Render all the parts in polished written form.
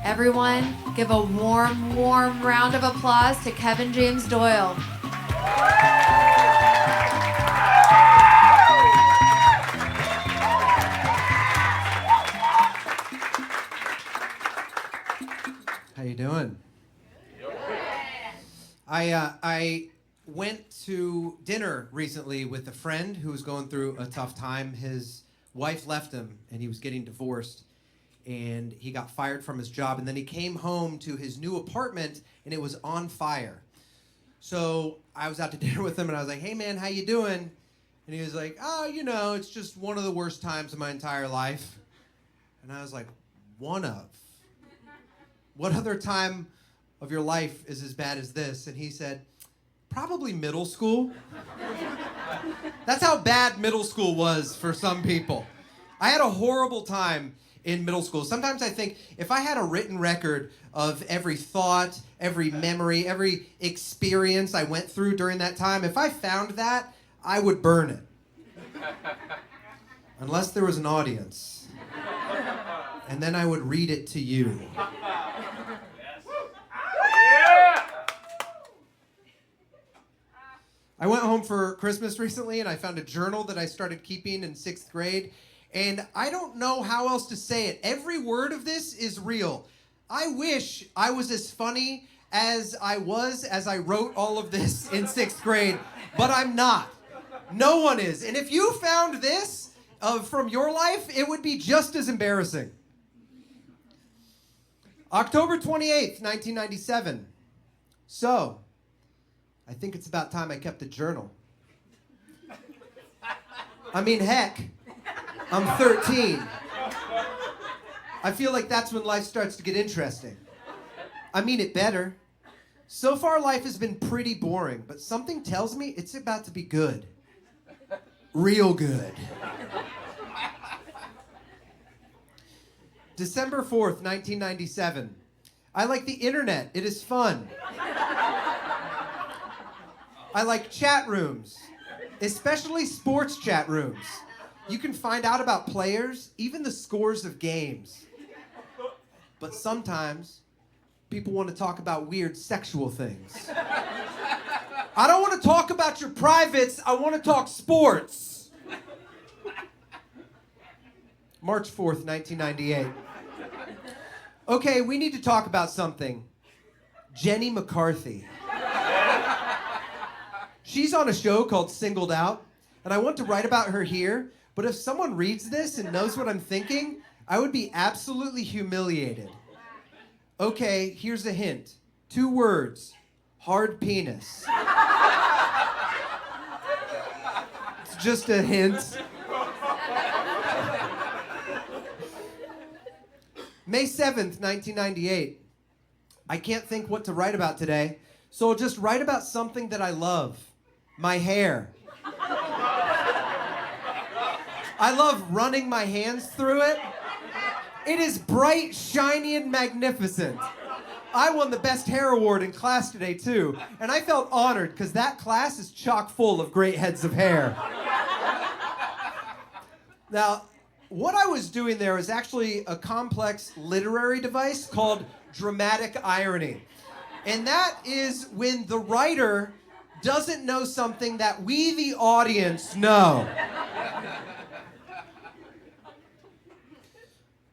Everyone, give a warm, warm round of applause to Kevin James Doyle. How you doing? I went to dinner recently with a friend who was going through a tough time. His wife left him, and he was getting divorced, and he got fired from his job. And then he came home to his new apartment, and it was on fire. So I was out to dinner with him, and I was like, "Hey, man, how you doing?" And he was like, "Oh, it's just one of the worst times of my entire life." And I was like, "One of? What other time of your life is as bad as this?" And he said, "Probably middle school." That's how bad middle school was for some people. I had a horrible time in middle school. Sometimes I think if I had a written record of every thought, every memory, every experience I went through during that time, if I found that, I would burn it. Unless there was an audience. And then I would read it to you. I went home for Christmas recently, and I found a journal that I started keeping in 6th grade, and I don't know how else to say it. Every word of this is real. I wish I was as funny as I was as I wrote all of this in 6th grade, but I'm not. No one is. And if you found this from your life, it would be just as embarrassing. October 28th, 1997. So, I think it's about time I kept a journal. I mean, heck, I'm 13. I feel like that's when life starts to get interesting. I mean it better. So far, life has been pretty boring, but something tells me it's about to be good. Real good. December 4th, 1997. I like the internet. It is fun. I like chat rooms, especially sports chat rooms. You can find out about players, even the scores of games. But sometimes, people want to talk about weird sexual things. I don't want to talk about your privates, I want to talk sports. March 4th, 1998. Okay, we need to talk about something. Jenny McCarthy. She's on a show called Singled Out, and I want to write about her here, but if someone reads this and knows what I'm thinking, I would be absolutely humiliated. Okay, here's a hint. 2 words. Hard penis. It's just a hint. May 7th, 1998. I can't think what to write about today, so I'll just write about something that I love. My hair. I love running my hands through it. It is bright, shiny, and magnificent. I won the Best Hair Award in class today, too, and I felt honored because that class is chock full of great heads of hair. Now, what I was doing there was actually a complex literary device called dramatic irony. And that is when the writer doesn't know something that we, the audience, know.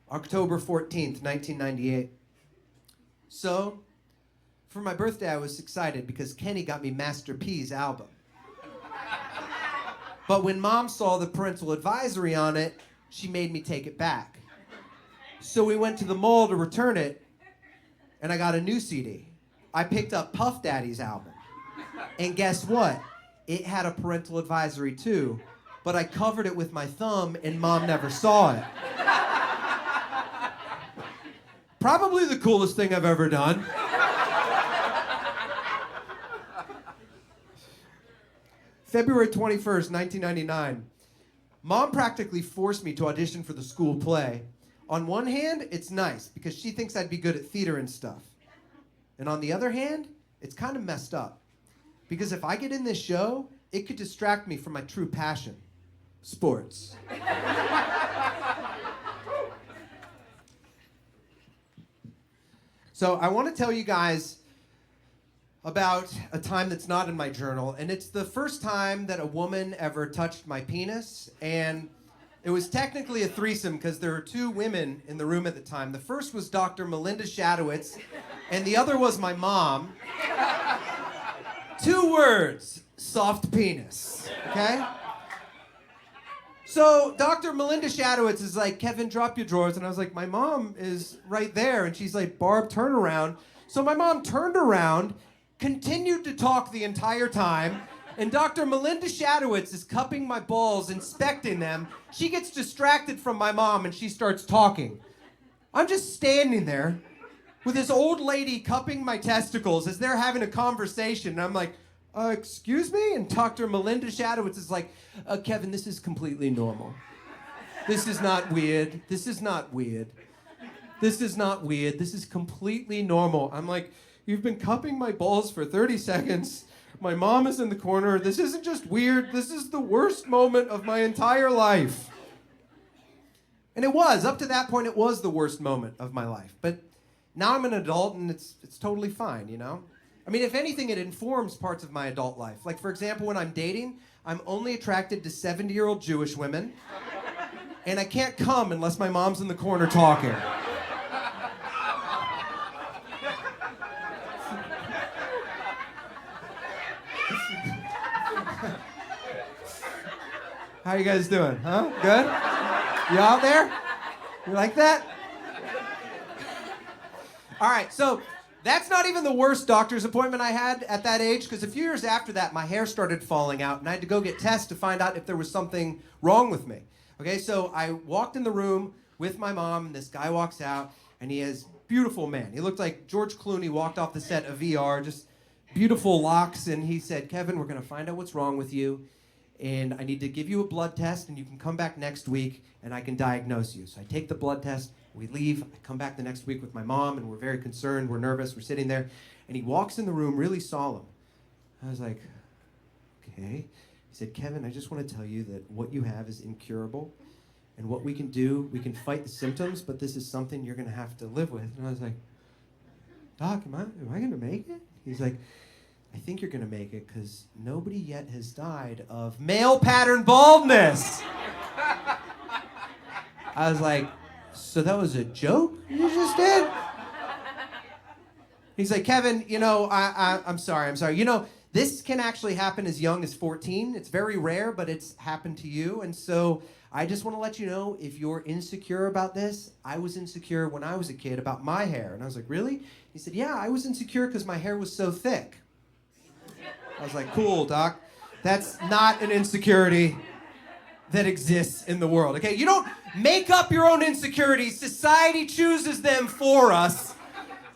October 14th, 1998. So, for my birthday, I was excited because Kenny got me Master P's album. But when Mom saw the parental advisory on it, she made me take it back. So we went to the mall to return it, and I got a new CD. I picked up Puff Daddy's album. And guess what? It had a parental advisory too, but I covered it with my thumb and Mom never saw it. Probably the coolest thing I've ever done. February 21st, 1999. Mom practically forced me to audition for the school play. On one hand, it's nice because she thinks I'd be good at theater and stuff. And on the other hand, it's kind of messed up. Because if I get in this show, it could distract me from my true passion, sports. So I want to tell you guys about a time that's not in my journal, and it's the first time that a woman ever touched my penis, and it was technically a threesome because there were two women in the room at the time. The first was Dr. Melinda Shadowitz, and the other was my mom. 2 words, soft penis, okay? So Dr. Melinda Shadowitz is like, Kevin, drop your drawers. And I was like, my mom is right there. And she's like, Barb, turn around. So my mom turned around, continued to talk the entire time, and Dr. Melinda Shadowitz is cupping my balls, inspecting them. She gets distracted from my mom and she starts talking. I'm just standing there with this old lady cupping my testicles as they're having a conversation. And I'm like, excuse me? And Dr. Melinda Shadowitz is like, Kevin, this is completely normal. This is not weird. This is not weird. This is not weird. This is completely normal. I'm like, you've been cupping my balls for 30 seconds. My mom is in the corner. This isn't just weird. This is the worst moment of my entire life. And it was. Up to that point, it was the worst moment of my life. But now I'm an adult, and it's totally fine, you know? I mean, if anything, it informs parts of my adult life. Like, for example, when I'm dating, I'm only attracted to 70-year-old Jewish women. And I can't come unless my mom's in the corner talking. How you guys doing? Huh? Good? You out there? You like that? All right, so that's not even the worst doctor's appointment I had at that age, because a few years after that, my hair started falling out, and I had to go get tests to find out if there was something wrong with me. Okay, so I walked in the room with my mom, and this guy walks out, and he is beautiful man. He looked like George Clooney walked off the set of VR, just beautiful locks, and he said, Kevin, we're going to find out what's wrong with you, and I need to give you a blood test, and you can come back next week, and I can diagnose you. So I take the blood test, we leave, I come back the next week with my mom, and we're very concerned, we're nervous, we're sitting there, and he walks in the room really solemn. I was like, okay. He said, Kevin, I just want to tell you that what you have is incurable, and what we can do, we can fight the symptoms, but this is something you're going to have to live with. And I was like, Doc, am I going to make it? He's like, I think you're going to make it because nobody yet has died of male pattern baldness. I was like, so that was a joke you just did? He's like, Kevin, you know, I'm sorry. You know, this can actually happen as young as 14. It's very rare, but it's happened to you. And so I just want to let you know, if you're insecure about this, I was insecure when I was a kid about my hair. And I was like, really? He said, yeah, I was insecure because my hair was so thick. I was like, cool, Doc. That's not an insecurity that exists in the world, okay? You don't make up your own insecurities. Society chooses them for us.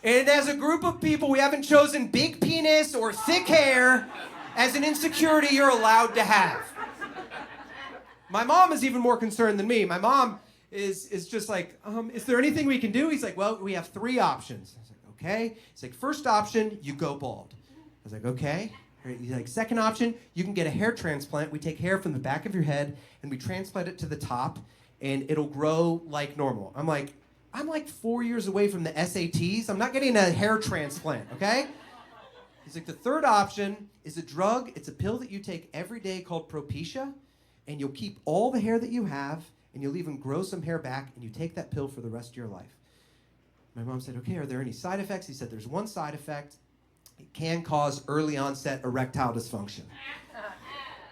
And as a group of people, we haven't chosen big penis or thick hair as an insecurity you're allowed to have. My mom is even more concerned than me. My mom is just like, is there anything we can do? He's like, well, we have 3 options. I was like, okay. He's like, first option, you go bald. I was like, okay. He's like, second option, you can get a hair transplant. We take hair from the back of your head and we transplant it to the top and it'll grow like normal. I'm like 4 years away from the SATs. I'm not getting a hair transplant, okay? He's like, the third option is a drug. It's a pill that you take every day called Propecia, and you'll keep all the hair that you have and you'll even grow some hair back, and you take that pill for the rest of your life. My mom said, okay, are there any side effects? He said, there's one side effect. It can cause early onset erectile dysfunction.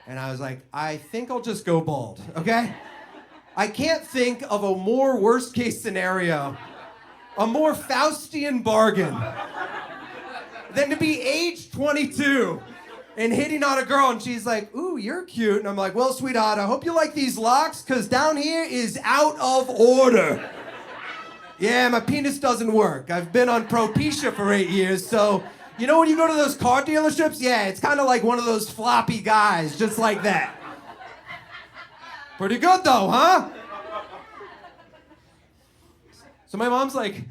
And I was like, I think I'll just go bald, okay? I can't think of a more worst case scenario, a more Faustian bargain than to be age 22 and hitting on a girl and she's like, ooh, you're cute. And I'm like, well, sweetheart, I hope you like these locks because down here is out of order. Yeah, my penis doesn't work. I've been on Propecia for 8 years, so you know when you go to those car dealerships? Yeah, it's kind of like one of those floppy guys, just like that. Pretty good though, huh? So my mom's like,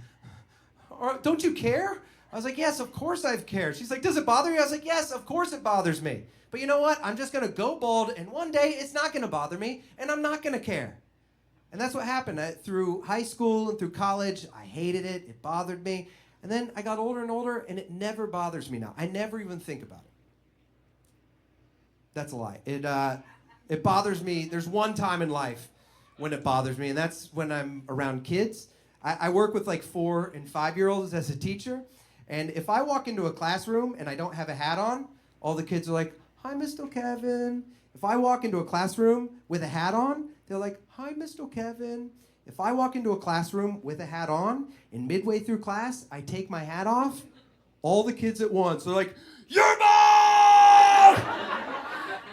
don't you care? I was like, yes, of course I care. She's like, does it bother you? I was like, yes, of course it bothers me. But you know what? I'm just gonna go bald and one day it's not gonna bother me and I'm not gonna care. And that's what happened. Through high school and through college, I hated it. It bothered me. And then I got older and older, and it never bothers me now. I never even think about it. That's a lie. It bothers me. There's one time in life when it bothers me, and that's when I'm around kids. I work with like 4 and 5-year-olds as a teacher, and if I walk into a classroom and I don't have a hat on, all the kids are like, "Hi, Mr. Kevin." If I walk into a classroom with a hat on, they're like, "Hi, Mr. Kevin." If I walk into a classroom with a hat on, and midway through class, I take my hat off, all the kids at once, they're like, "You're bald!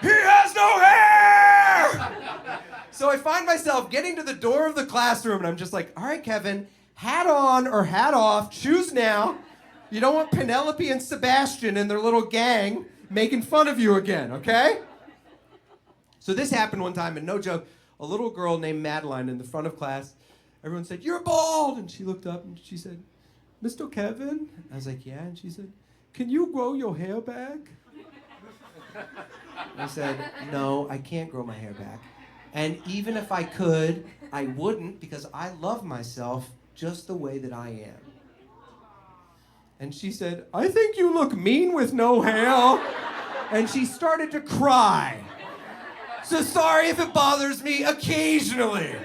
He has no hair!" So I find myself getting to the door of the classroom, and I'm just like, "All right, Kevin, hat on or hat off, choose now. You don't want Penelope and Sebastian and their little gang making fun of you again, okay?" So this happened one time, and no joke, a little girl named Madeline in the front of class, everyone said, "You're bald!" And she looked up and she said, "Mr. Kevin?" I was like, "Yeah." And she said, "Can you grow your hair back?" I said, "No, I can't grow my hair back. And even if I could, I wouldn't, because I love myself just the way that I am." And she said, "I think you look mean with no hair." And she started to cry. So sorry if it bothers me occasionally.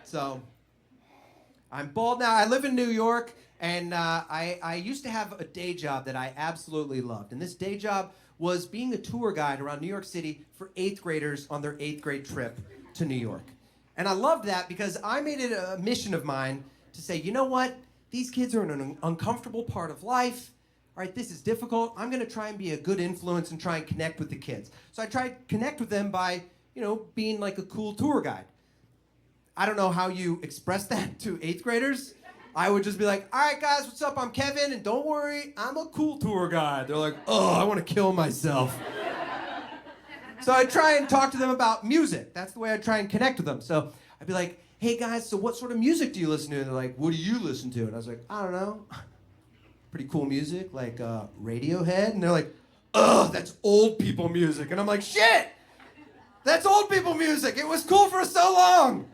So, I'm bald now. I live in New York, and I used to have a day job that I absolutely loved. And this day job was being a tour guide around New York City for 8th graders on their 8th grade trip to New York. And I loved that because I made it a mission of mine to say, you know what? These kids are in an uncomfortable part of life. All right, this is difficult. I'm going to try and be a good influence and try and connect with the kids. So I tried to connect with them by, being like a cool tour guide. I don't know how you express that to 8th graders. I would just be like, "All right, guys, what's up? I'm Kevin, and don't worry, I'm a cool tour guide." They're like, "Oh, I want to kill myself." So I'd try and talk to them about music. That's the way I'd try and connect with them. So I'd be like, "Hey, guys, so what sort of music do you listen to?" And they're like, "What do you listen to?" And I was like, "I don't know. Pretty cool music, like Radiohead." And they're like, "Ugh, that's old people music." And I'm like, "Shit! That's old people music. It was cool for so long.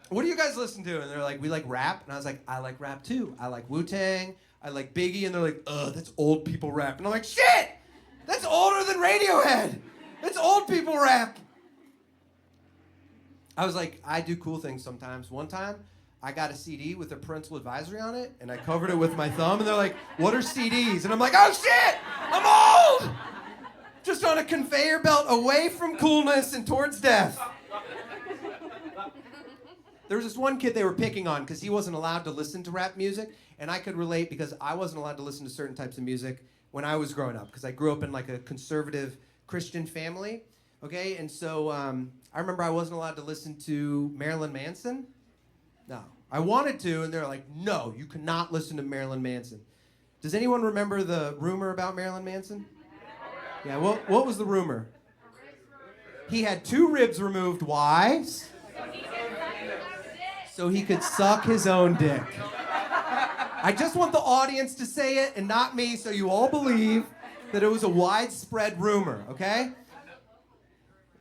What do you guys listen to?" And they're like, "We like rap." And I was like, "I like rap too. I like Wu-Tang. I like Biggie." And they're like, "Ugh, that's old people rap." And I'm like, "Shit! That's older than Radiohead. That's old people rap." I was like, I do cool things sometimes. One time, I got a CD with a parental advisory on it, and I covered it with my thumb, and they're like, "What are CDs?" And I'm like, "Oh shit! I'm old! Just on a conveyor belt away from coolness and towards death." There was this one kid they were picking on because he wasn't allowed to listen to rap music, and I could relate because I wasn't allowed to listen to certain types of music when I was growing up because I grew up in like a conservative Christian family, okay? And so I remember I wasn't allowed to listen to Marilyn Manson. No. I wanted to, and they're like, "No, you cannot listen to Marilyn Manson." Does anyone remember the rumor about Marilyn Manson? Yeah, what was the rumor? He had 2 ribs removed. Why? So he could suck his own dick. I just want the audience to say it and not me, so you all believe that it was a widespread rumor, okay?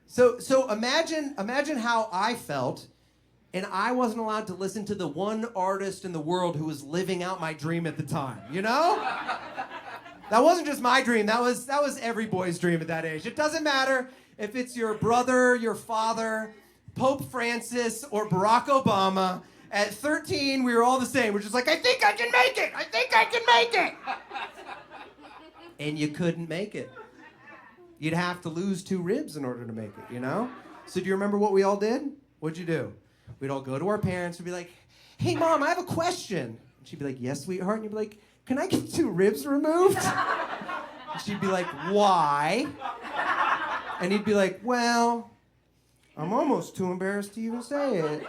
So imagine how I felt, and I wasn't allowed to listen to the one artist in the world who was living out my dream at the time, you know? That wasn't just my dream, that was every boy's dream at that age. It doesn't matter if it's your brother, your father, Pope Francis, or Barack Obama. At 13, we were all the same. We're just like, "I think I can make it! I think I can make it!" And you couldn't make it. You'd have to lose 2 ribs in order to make it, you know? So do you remember what we all did? What'd you do? We'd all go to our parents and be like, "Hey, Mom, I have a question." And she'd be like, "Yes, sweetheart." And you'd be like, "Can I get 2 ribs removed?" And she'd be like, "Why?" And he'd be like, "Well, I'm almost too embarrassed to even say it."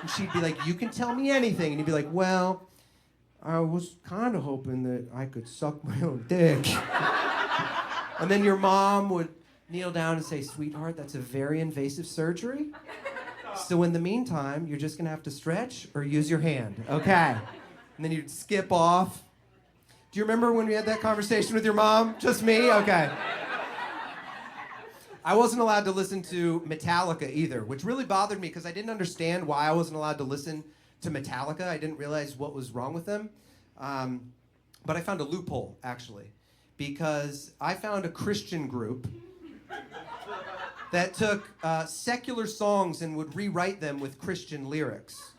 And she'd be like, "You can tell me anything." And he'd be like, "Well, I was kind of hoping that I could suck my own dick." And then your mom would kneel down and say, "Sweetheart, that's a very invasive surgery. So in the meantime, you're just gonna have to stretch or use your hand, okay?" And then you'd skip off. Do you remember when we had that conversation with your mom? Just me? Okay. I wasn't allowed to listen to Metallica either, which really bothered me because I didn't understand why I wasn't allowed to listen to Metallica. I didn't realize what was wrong with them. But I found a loophole, actually, because I found a Christian group that took secular songs and would rewrite them with Christian lyrics.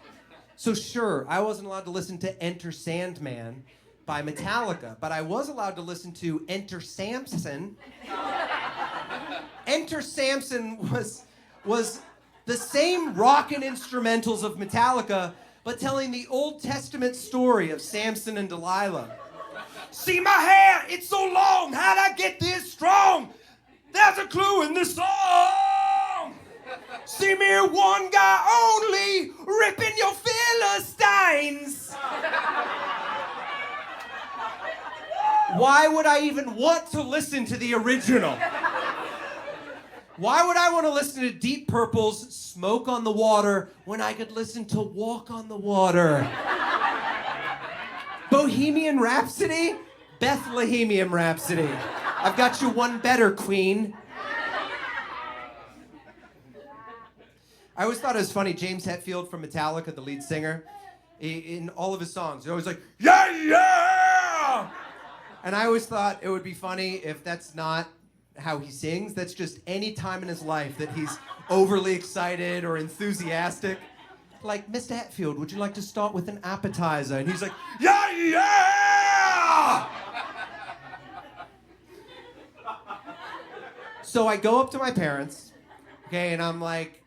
So sure, I wasn't allowed to listen to Enter Sandman by Metallica, but I was allowed to listen to Enter Samson. Enter Samson was the same rockin' instrumentals of Metallica, but telling the Old Testament story of Samson and Delilah. See my hair, it's so long, how'd I get this strong? There's a clue in this song. See me one guy only, ripping your Philistines. Why would I even want to listen to the original? Why would I want to listen to Deep Purple's Smoke on the Water when I could listen to Walk on the Water? Bohemian Rhapsody? Bethlehemian Rhapsody. I've got you one better, Queen. I always thought it was funny, James Hetfield from Metallica, the lead singer, in all of his songs, he's always like, yeah, yeah! And I always thought it would be funny if that's not how he sings. That's just any time in his life that he's overly excited or enthusiastic. Like, Mr. Hetfield, would you like to start with an appetizer? And he's like, yeah, yeah! So I go up to my parents, okay, and I'm like,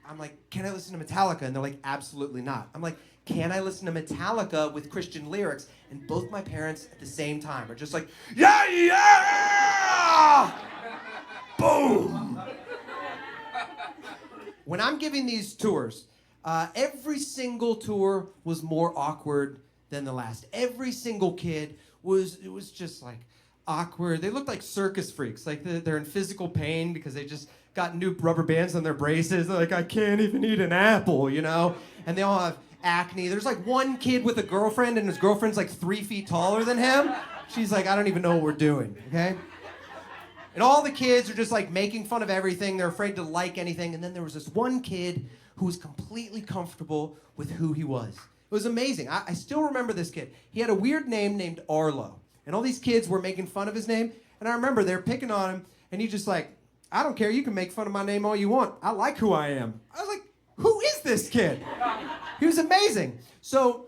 can I listen to Metallica? And they're like, absolutely not. I'm like, can I listen to Metallica with Christian lyrics? And both my parents at the same time are just like, yeah, yeah! Boom! When I'm giving these tours, every single tour was more awkward than the last. Every single kid was just like awkward. They looked like circus freaks. Like they're in physical pain because they just got new rubber bands on their braces. They're like, I can't even eat an apple, you know? And they all have acne. There's like one kid with a girlfriend, and his girlfriend's like 3 feet taller than him. She's like, I don't even know what we're doing, okay? And all the kids are just like making fun of everything. They're afraid to like anything. And then there was this one kid who was completely comfortable with who he was. It was amazing. I still remember this kid. He had a weird name named Arlo. And all these kids were making fun of his name. And I remember they were picking on him. And he's just like, I don't care. You can make fun of my name all you want. I like who I am. I was like, who is this kid? He was amazing. So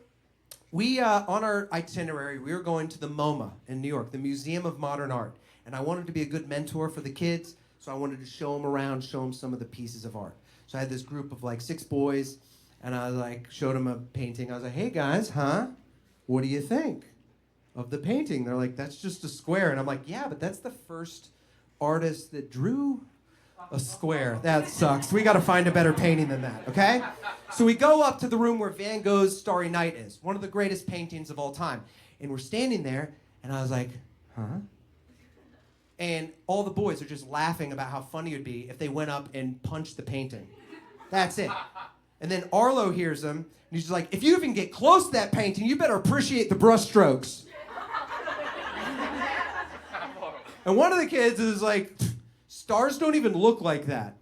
we, on our itinerary, we were going to the MoMA in New York, the Museum of Modern Art. And I wanted to be a good mentor for the kids, so I wanted to show them around, show them some of the pieces of art. So I had this group of like 6 boys, and I like showed them a painting. I was like, hey guys, what do you think of the painting? They're like, that's just a square. And I'm like, yeah, but that's the first artist that drew a square. That sucks. We got to find a better painting than that, okay? So we go up to the room where Van Gogh's Starry Night is, one of the greatest paintings of all time. And we're standing there, and I was like, and all the boys are just laughing about how funny it would be if they went up and punched the painting. That's it. And then Arlo hears them, and he's just like, if you even get close to that painting, you better appreciate the brush strokes. And one of the kids is like, stars don't even look like that.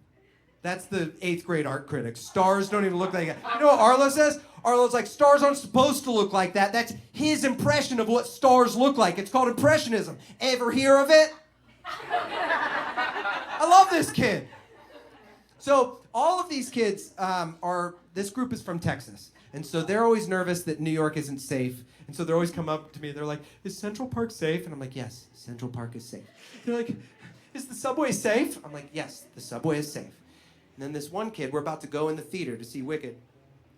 That's the 8th grade art critic. Stars don't even look like that. You know what Arlo says? Arlo's like, stars aren't supposed to look like that. That's his impression of what stars look like. It's called Impressionism. Ever hear of it? I love this kid. So all of these kids this group is from Texas. And so they're always nervous that New York isn't safe. And so they're always come up to me. They're like, is Central Park safe? And I'm like, yes, Central Park is safe. They're like, is the subway safe? I'm like, yes, the subway is safe. And then this one kid, we're about to go in the theater to see Wicked.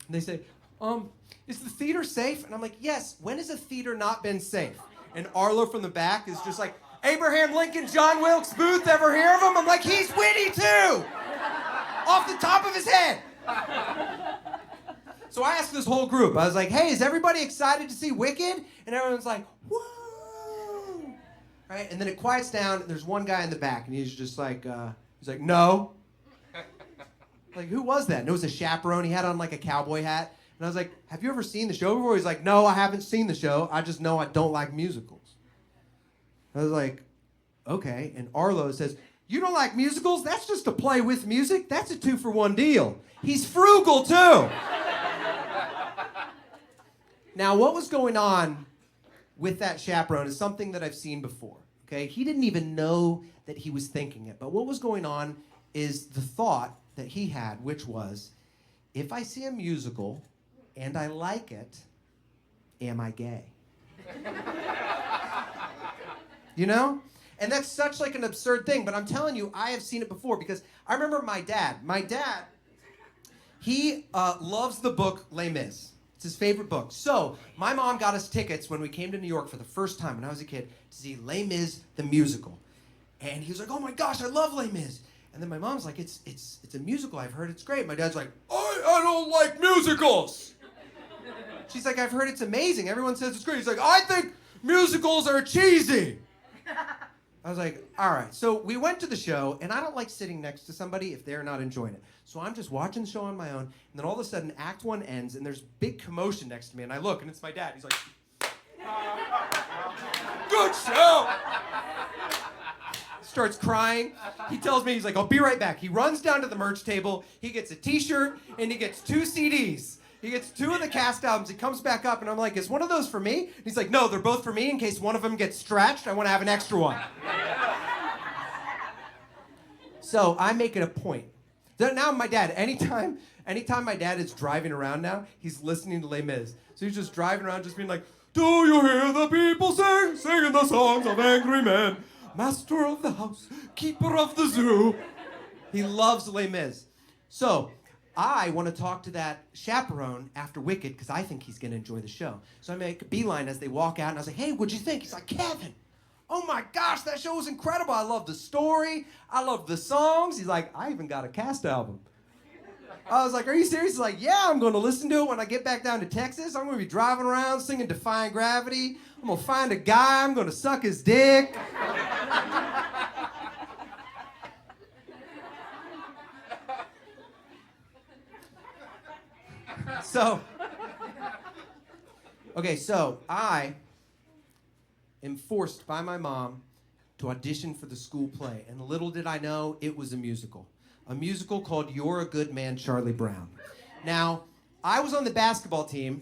And they say, is the theater safe? And I'm like, yes, when has a theater not been safe? And Arlo from the back is just like, Abraham Lincoln, John Wilkes Booth, ever hear of him? I'm like, he's witty too! Off the top of his head. So I asked this whole group, I was like, hey, is everybody excited to see Wicked? And everyone's like, whoa! Right? And then it quiets down, and there's one guy in the back, and he's just like, no. Like, who was that? And it was a chaperone. He had on like a cowboy hat. And I was like, have you ever seen the show before? He's like, no, I haven't seen the show. I just know I don't like musicals. I was like, okay. And Arlo says, You don't like musicals? That's just a play with music. That's a 2-for-1 deal. He's frugal, too. Now, what was going on with that chaperone is something that I've seen before, okay? He didn't even know that he was thinking it, but what was going on is the thought that he had, which was, if I see a musical and I like it, am I gay? You know? And that's such like an absurd thing, but I'm telling you, I have seen it before because I remember my dad. My dad, he loves the book Les Mis. It's his favorite book. So my mom got us tickets when we came to New York for the first time when I was a kid to see Les Mis, the musical. And he was like, oh my gosh, I love Les Mis. And then my mom's like, it's a musical. I've heard it's great. My dad's like, I don't like musicals. She's like, I've heard it's amazing. Everyone says it's great. He's like, I think musicals are cheesy. I was like, all right. So we went to the show, and I don't like sitting next to somebody if they're not enjoying it. So I'm just watching the show on my own, and then all of a sudden, Act 1 ends, and there's big commotion next to me, and I look, and it's my dad. He's like, good show! Starts crying. He tells me, he's like, I'll be right back. He runs down to the merch table. He gets a t-shirt, and he gets 2 CDs. He gets 2 of the cast albums. He comes back up, and I'm like, is one of those for me? He's like, no, they're both for me. In case one of them gets scratched, I want to have an extra one. So I make it a point. Now my dad, anytime my dad is driving around now, he's listening to Les Mis. So he's just driving around just being like, do you hear the people singing the songs of angry men? Master of the house, keeper of the zoo. He loves Les Mis. So I want to talk to that chaperone after Wicked because I think he's going to enjoy the show. So I make a beeline as they walk out, and I was like, hey, what'd you think? He's like, Kevin, oh my gosh, that show was incredible. I love the story. I love the songs. He's like, I even got a cast album. I was like, are you serious? He's like, yeah, I'm going to listen to it when I get back down to Texas. I'm going to be driving around singing Defying Gravity. I'm going to find a guy. I'm going to suck his dick. So I am forced by my mom to audition for the school play. And little did I know, it was a musical. A musical called You're a Good Man, Charlie Brown. Now, I was on the basketball team,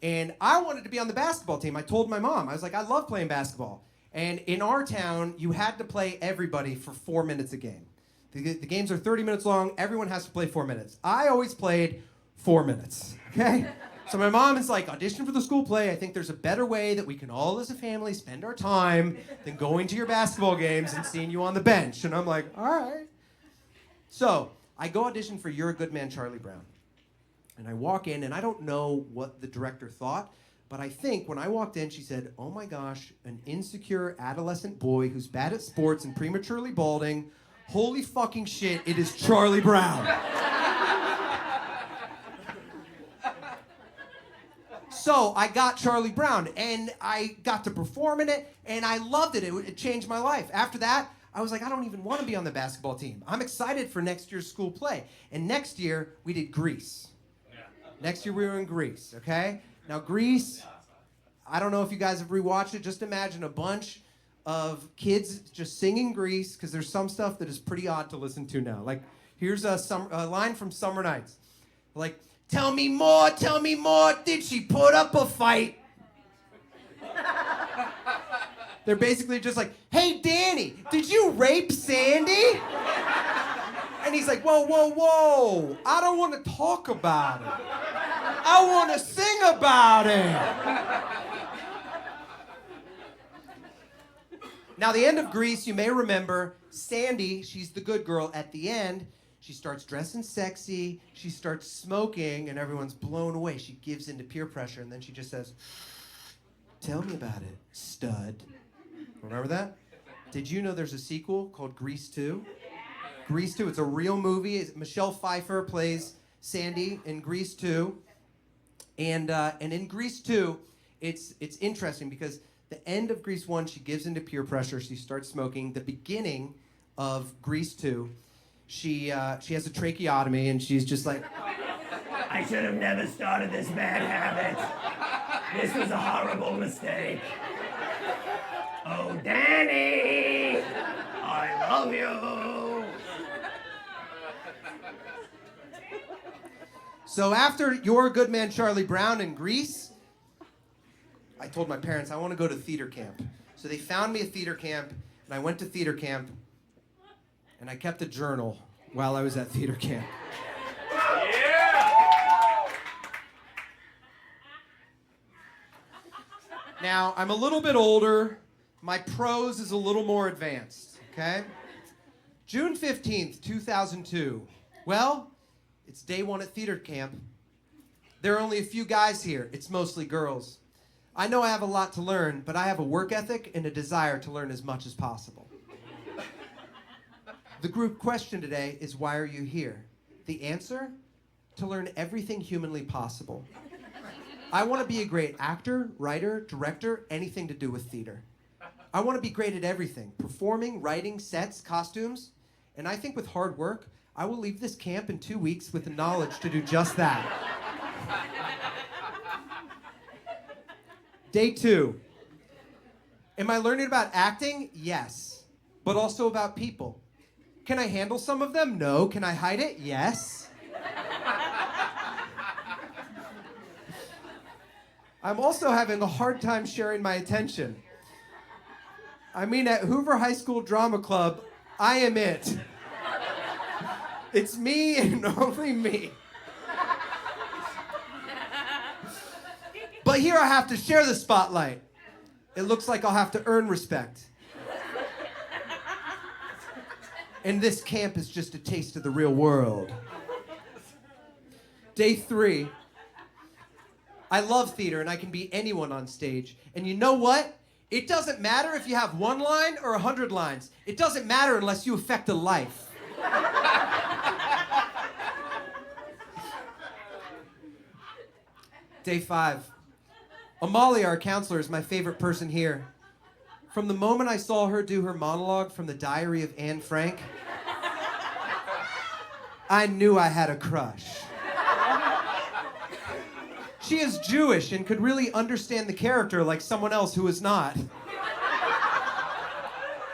and I wanted to be on the basketball team. I told my mom, I was like, I love playing basketball. And in our town, you had to play everybody for 4 minutes a game. The games are 30 minutes long. Everyone has to play 4 minutes. I always played 4 minutes, okay? So my mom is like, audition for the school play. I think there's a better way that we can all as a family spend our time than going to your basketball games and seeing you on the bench. And I'm like, all right. So I go audition for You're a Good Man, Charlie Brown. And I walk in, and I don't know what the director thought, but I think when I walked in, she said, oh my gosh, an insecure adolescent boy who's bad at sports and prematurely balding. Holy fucking shit, it is Charlie Brown. So I got Charlie Brown, and I got to perform in it, and I loved it. It changed my life. After that, I was like, I don't even want to be on the basketball team. I'm excited for next year's school play. And next year, we did Grease. Next year, we were in Grease, okay? Now, Grease, I don't know if you guys have rewatched it. Just imagine a bunch of kids just singing Grease, because there's some stuff that is pretty odd to listen to now. Like, here's a line from Summer Nights. Like, tell me more, did she put up a fight? They're basically just like, hey, Danny, did you rape Sandy? And he's like, whoa, whoa, whoa. I don't want to talk about it. I want to sing about it. Now, the end of Grease, you may remember, Sandy, she's the good girl. At the end, she starts dressing sexy, she starts smoking, and everyone's blown away. She gives in to peer pressure, and then she just says, tell me about it, stud. Remember that? Did you know there's a sequel called Grease 2? Grease 2, it's a real movie. Michelle Pfeiffer plays Sandy in Grease 2. And in Grease 2, it's interesting because the end of Grease 1, she gives into peer pressure, she starts smoking. The beginning of Grease 2, she has a tracheotomy, and she's just like, I should have never started this bad habit. This was a horrible mistake. Oh, Danny! I love you. So after You're a Good Man, Charlie Brown in Greece, I told my parents I want to go to theater camp. So they found me a theater camp, and I went to theater camp, and I kept a journal while I was at theater camp. Now, I'm a little bit older. My prose is a little more advanced, okay? June 15th, 2002. Well, it's day one at theater camp. There are only a few guys here. It's mostly girls. I know I have a lot to learn, but I have a work ethic and a desire to learn as much as possible. The group question today is, why are you here? The answer? To learn everything humanly possible. I want to be a great actor, writer, director, anything to do with theater. I want to be great at everything, performing, writing, sets, costumes, and I think with hard work, I will leave this camp in 2 weeks with the knowledge to do just that. Day 2. Am I learning about acting? Yes, but also about people. Can I handle some of them? No. Can I hide it? Yes. I'm also having a hard time sharing my attention. I mean, at Hoover High School Drama Club, I am it. It's me and only me. But here I have to share the spotlight. It looks like I'll have to earn respect. And this camp is just a taste of the real world. Day 3. I love theater and I can be anyone on stage. And you know what? It doesn't matter if you have 1 line or 100 lines. It doesn't matter unless you affect a life. Day 5. Amalia, our counselor, is my favorite person here. From the moment I saw her do her monologue from the Diary of Anne Frank, I knew I had a crush. She is Jewish and could really understand the character like someone else who is not.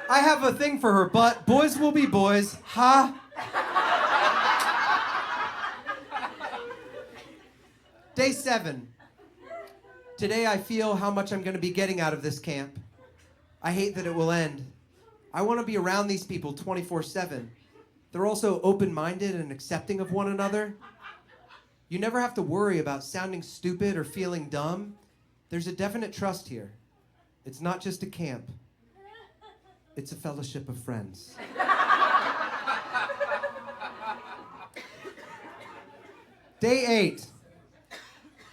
I have a thing for her, but boys will be boys, huh? Day 7. Today I feel how much I'm going to be getting out of this camp. I hate that it will end. I want to be around these people 24/7. They're also open-minded and accepting of one another. You never have to worry about sounding stupid or feeling dumb. There's a definite trust here. It's not just a camp. It's a fellowship of friends. Day 8.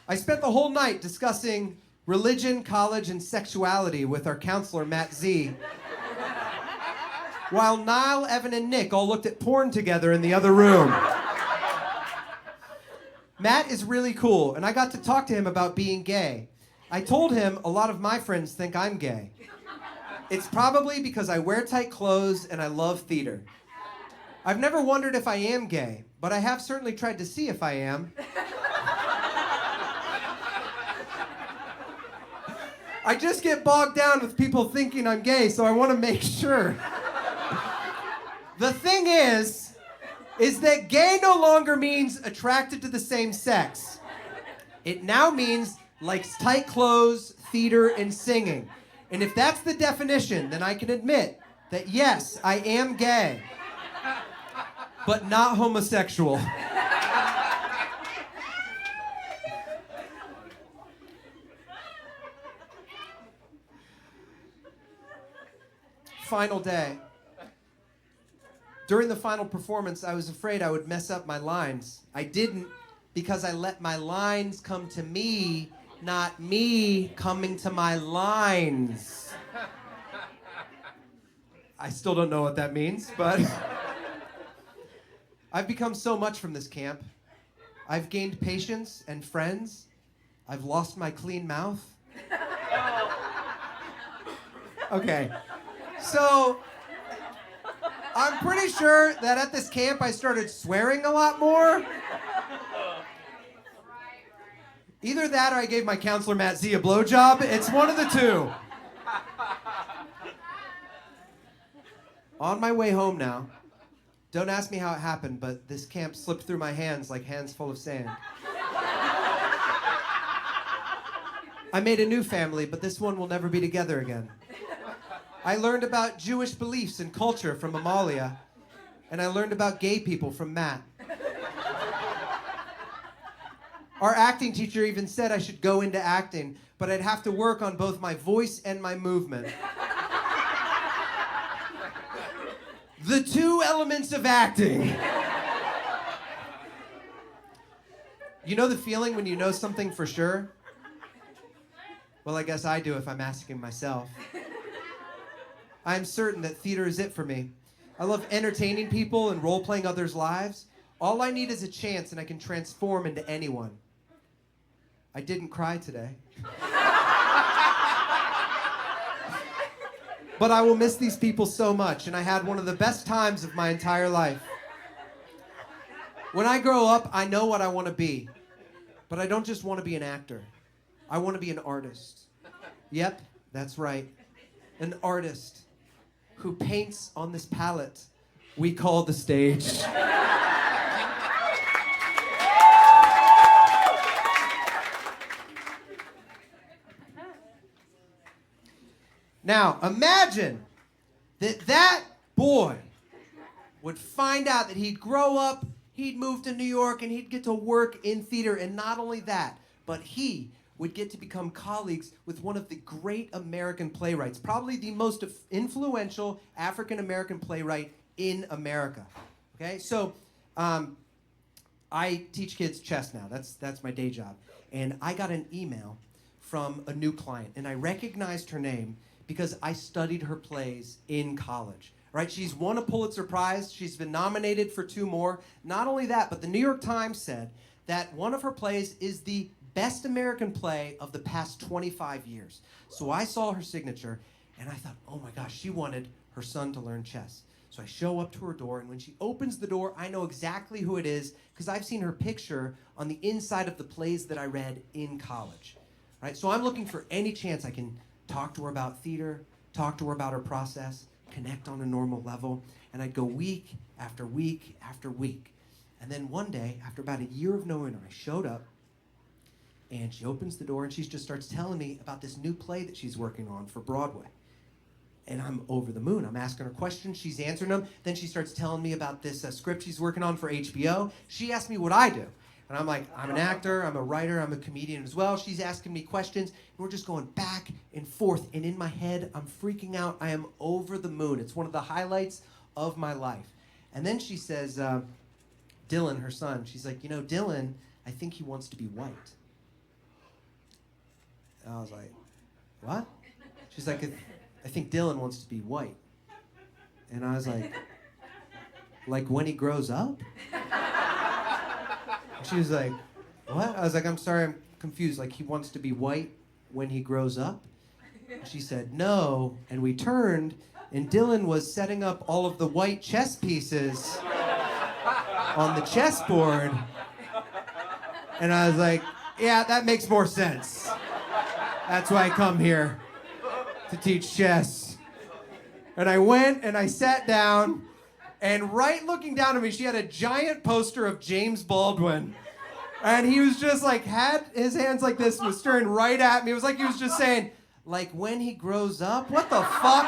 I spent the whole night discussing religion, college, and sexuality with our counselor, Matt Z. While Niall, Evan, and Nick all looked at porn together in the other room. Matt is really cool, and I got to talk to him about being gay. I told him a lot of my friends think I'm gay. It's probably because I wear tight clothes and I love theater. I've never wondered if I am gay, but I have certainly tried to see if I am. I just get bogged down with people thinking I'm gay, so I want to make sure. The thing is that gay no longer means attracted to the same sex. It now means likes tight clothes, theater, and singing. And if that's the definition, then I can admit that yes, I am gay, but not homosexual. Final day. During the final performance, I was afraid I would mess up my lines. I didn't, because I let my lines come to me, not me coming to my lines. I still don't know what that means, but I've become so much from this camp. I've gained patience and friends. I've lost my clean mouth. Okay, so I'm pretty sure that at this camp I started swearing a lot more. Either that or I gave my counselor Matt Z a blowjob. It's one of the two. On my way home now, don't ask me how it happened, but this camp slipped through my hands like hands full of sand. I made a new family, but this one will never be together again. I learned about Jewish beliefs and culture from Amalia, and I learned about gay people from Matt. Our acting teacher even said I should go into acting, but I'd have to work on both my voice and my movement. The two elements of acting. You know the feeling when you know something for sure? Well, I guess I do if I'm asking myself. I am certain that theater is it for me. I love entertaining people and role-playing others' lives. All I need is a chance and I can transform into anyone. I didn't cry today. But I will miss these people so much, and I had one of the best times of my entire life. When I grow up, I know what I want to be. But I don't just want to be an actor. I want to be an artist. Yep, that's right. An artist who paints on this palette we call the stage. Now, imagine that boy would find out that he'd grow up, he'd move to New York, and he'd get to work in theater. And not only that, but he would get to become colleagues with one of the great American playwrights, probably the most influential African-American playwright in America. Okay, so I teach kids chess now. That's my day job. And I got an email from a new client, and I recognized her name because I studied her plays in college. Right? She's won a Pulitzer Prize. She's been nominated for 2 more. Not only that, but the New York Times said that one of her plays is the best American play of the past 25 years. So I saw her signature, and I thought, oh my gosh, she wanted her son to learn chess. So I show up to her door, and when she opens the door, I know exactly who it is because I've seen her picture on the inside of the plays that I read in college. Right? So I'm looking for any chance I can talk to her about theater, talk to her about her process, connect on a normal level, and I'd go week after week after week. And then one day, after about a year of knowing her, I showed up, and she opens the door, and she just starts telling me about this new play that she's working on for Broadway. And I'm over the moon. I'm asking her questions. She's answering them. Then she starts telling me about this script she's working on for HBO. She asked me what I do. And I'm like, I'm an actor, I'm a writer, I'm a comedian as well. She's asking me questions, and we're just going back and forth. And in my head, I'm freaking out. I am over the moon. It's one of the highlights of my life. And then she says, Dylan, her son, she's like, you know, Dylan, I think he wants to be white. And I was like, what? She's like, I think Dylan wants to be white. And I was like when he grows up? She was like, what? I was like, I'm sorry, I'm confused. Like, he wants to be white when he grows up? She said, no. And we turned, and Dylan was setting up all of the white chess pieces on the chessboard. And I was like, yeah, that makes more sense. That's why I come here, to teach chess. And I went and I sat down, and right looking down at me, she had a giant poster of James Baldwin. And he was just like, had his hands like this, was staring right at me. It was like he was just saying, like, when he grows up? What the fuck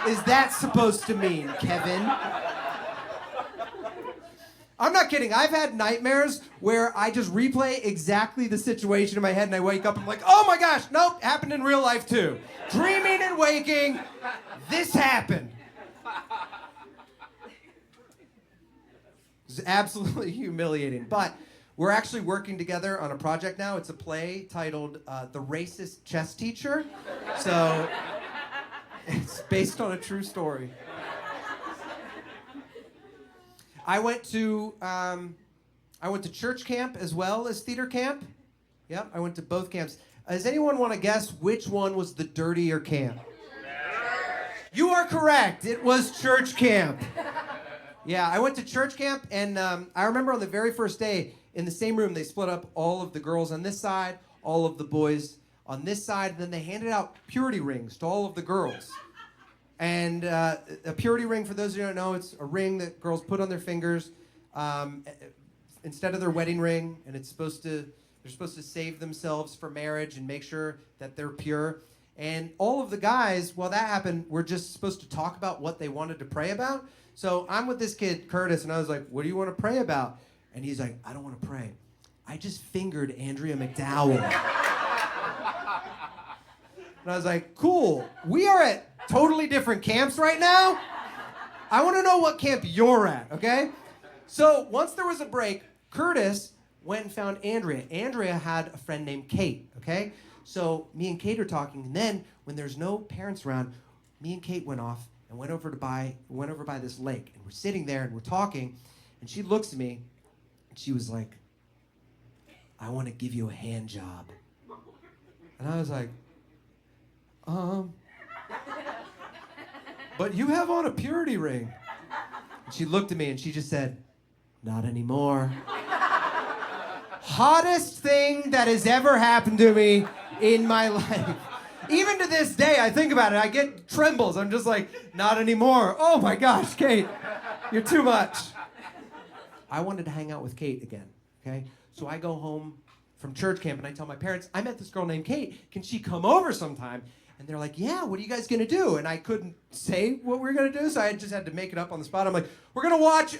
is that supposed to mean, Kevin? I'm not kidding. I've had nightmares where I just replay exactly the situation in my head, and I wake up and I'm like, oh my gosh, nope, happened in real life too. Dreaming and waking, this happened. It's absolutely humiliating. But we're actually working together on a project now. It's a play titled The Racist Chess Teacher. So it's based on a true story. I went to church camp as well as theater camp. Yep, I went to both camps. Does anyone want to guess which one was the dirtier camp? You are correct. It was church camp. Yeah, I went to church camp, and I remember on the very first day, in the same room, they split up all of the girls on this side, all of the boys on this side, and then they handed out purity rings to all of the girls. And a purity ring, for those of you who don't know, it's a ring that girls put on their fingers instead of their wedding ring, and they're supposed to save themselves for marriage and make sure that they're pure. And all of the guys, while that happened, were just supposed to talk about what they wanted to pray about. So I'm with this kid, Curtis, and I was like, what do you want to pray about? And he's like, I don't want to pray. I just fingered Andrea McDowell. And I was like, cool. We are at totally different camps right now. I want to know what camp you're at, okay? So once there was a break, Curtis went and found Andrea. Andrea had a friend named Kate, okay? So me and Kate are talking, and then when there's no parents around, me and Kate went off and went over by this lake, and we're sitting there and we're talking, and she looks at me, and she was like, I want to give you a hand job. And I was like, but you have on a purity ring. And she looked at me and she just said, not anymore. Hottest thing that has ever happened to me in my life. Even to this day, I think about it, I get trembles. I'm just like, not anymore. Oh my gosh, Kate, you're too much. I wanted to hang out with Kate again, okay? So I go home from church camp and I tell my parents, I met this girl named Kate. Can she come over sometime? And they're like, yeah, what are you guys gonna do? And I couldn't say what we were gonna do, so I just had to make it up on the spot. I'm like, we're gonna watch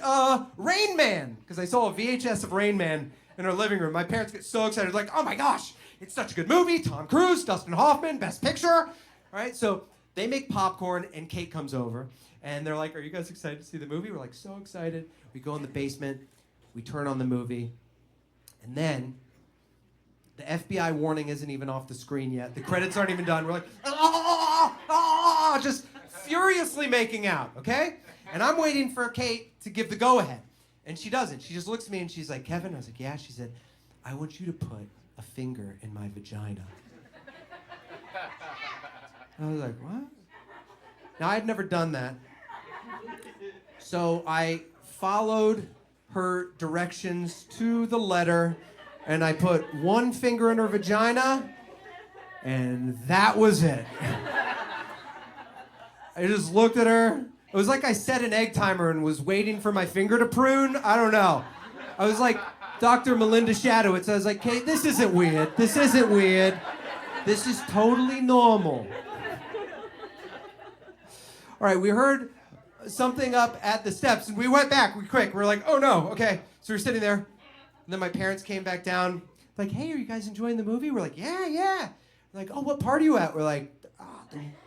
Rain Man, because I saw a VHS of Rain Man in our living room. My parents get so excited, like, oh my gosh, it's such a good movie. Tom Cruise, Dustin Hoffman, Best Picture. Right? So they make popcorn and Kate comes over and they're like, are you guys excited to see the movie? We're like, so excited. We go in the basement, we turn on the movie, and then the FBI warning isn't even off the screen yet. The credits aren't even done. We're like, just furiously making out, okay? And I'm waiting for Kate to give the go-ahead. And she doesn't. She just looks at me and she's like, Kevin? I was like, yeah. She said, I want you to put a finger in my vagina. I was like, what? Now, I had never done that. So I followed her directions to the letter, and I put one finger in her vagina, and that was it. I just looked at her. It was like I set an egg timer and was waiting for my finger to prune. I don't know. I was like Dr. Melinda Shadowitz. I was like, Kate, this isn't weird. This isn't weird. This is totally normal. All right, we heard something up at the steps, and we went back. We're like, oh no, okay. So we're sitting there, and then my parents came back down, like, hey, are you guys enjoying the movie? We're like, yeah. They're like, oh, what part are you at? We're like,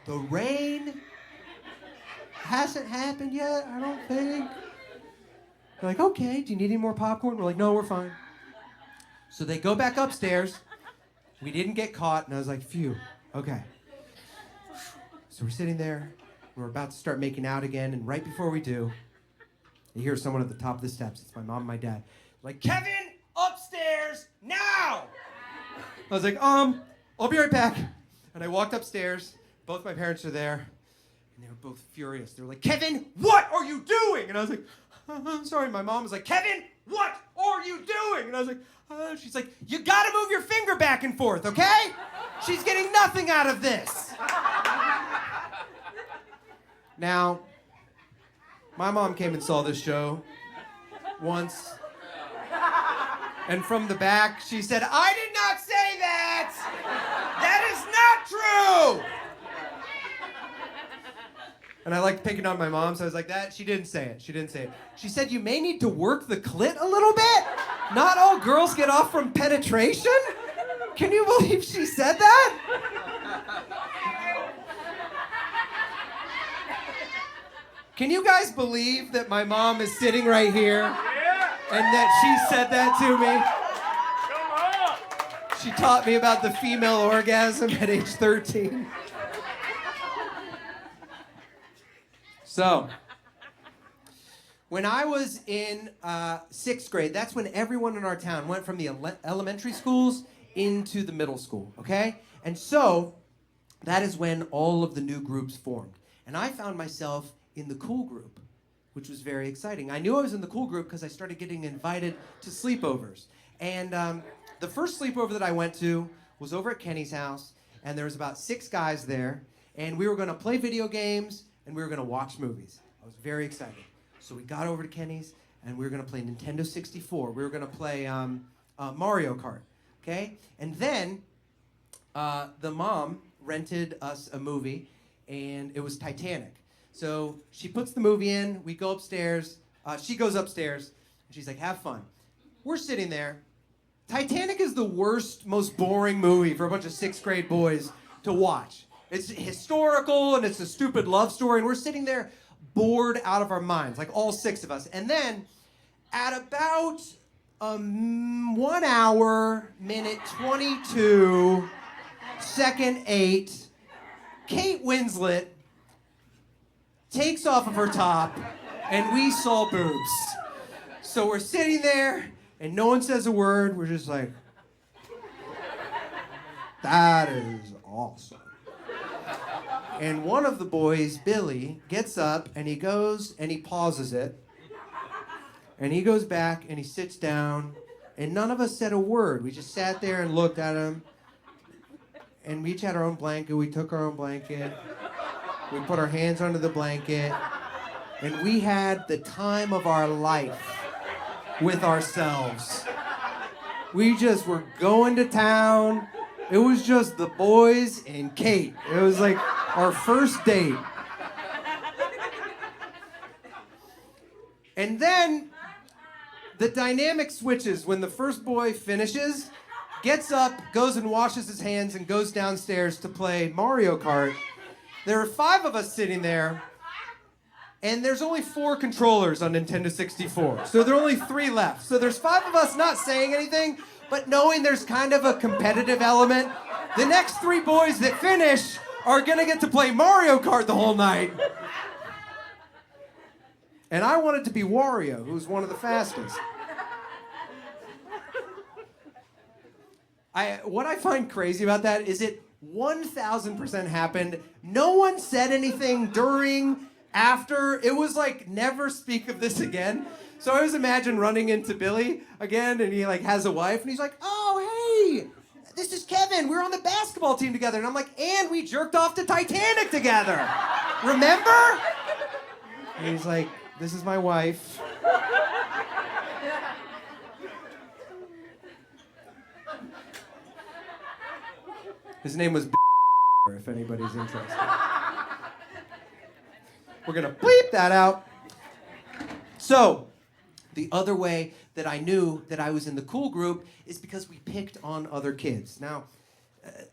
the rain hasn't happened yet, I don't think. They're like, okay, do you need any more popcorn? We're like, no, we're fine. So they go back upstairs. We didn't get caught, and I was like, phew, okay. So we're sitting there. We're about to start making out again, and right before we do, you hear someone at the top of the steps. It's my mom and my dad. Like, Kevin, upstairs, now! I was like, I'll be right back. And I walked upstairs. Both my parents are there, and they were both furious. They were like, Kevin, what are you doing? And I was like, I'm sorry. My mom was like, Kevin, what are you doing? And I was like, she's like, you gotta move your finger back and forth, okay? She's getting nothing out of this. Now, my mom came and saw this show once, and from the back, she said, I did not say that! That is not true! And I liked picking on my mom, so I was like, that, she didn't say it. She said, you may need to work the clit a little bit? Not all girls get off from penetration? Can you believe she said that? Can you guys believe that my mom is sitting right here and that she said that to me? She taught me about the female orgasm at age 13. So, when I was in 6th grade, that's when everyone in our town went from the elementary schools into the middle school, okay? And so, that is when all of the new groups formed. And I found myself in the cool group, which was very exciting. I knew I was in the cool group because I started getting invited to sleepovers. And the first sleepover that I went to was over at Kenny's house, and there was about 6 guys there, and we were gonna play video games, and we were going to watch movies. I was very excited. So we got over to Kenny's, and we were going to play Nintendo 64. We were going to play Mario Kart, okay? And then the mom rented us a movie, and it was Titanic. So she puts the movie in, we go upstairs, she goes upstairs, and she's like, have fun. We're sitting there. Titanic is the worst, most boring movie for a bunch of 6th grade boys to watch. It's historical, and it's a stupid love story, and we're sitting there bored out of our minds, like all 6 of us. And then, at about 1 hour, minute 22, second 8, Kate Winslet takes off of her top, and we saw boobs. So we're sitting there, and no one says a word. We're just like, that is awesome. And one of the boys, Billy, gets up, and he goes, and he pauses it. And he goes back, and he sits down, and none of us said a word. We just sat there and looked at him. And we each had our own blanket. We took our own blanket. We put our hands under the blanket. And we had the time of our life with ourselves. We just were going to town. It was just the boys and Kate. It was like our first date. And then the dynamic switches when the first boy finishes, gets up, goes and washes his hands, and goes downstairs to play Mario Kart. There are 5 of us sitting there, and there's only 4 controllers on Nintendo 64. So there are only 3 left. So there's 5 of us not saying anything, but knowing there's kind of a competitive element. The next 3 boys that finish are gonna get to play Mario Kart the whole night. And I wanted to be Wario, who's one of the fastest. What I find crazy about that is it 1,000% happened. No one said anything during, after. It was like, never speak of this again. So I always imagine running into Billy again, and he like has a wife, and he's like, oh, hey, this is Kevin. We're on the basketball team together. And I'm like, and we jerked off to Titanic together. Remember? And he's like, this is my wife. His name was if anybody's interested. We're gonna bleep that out. So, the other way that I knew that I was in the cool group is because we picked on other kids. Now,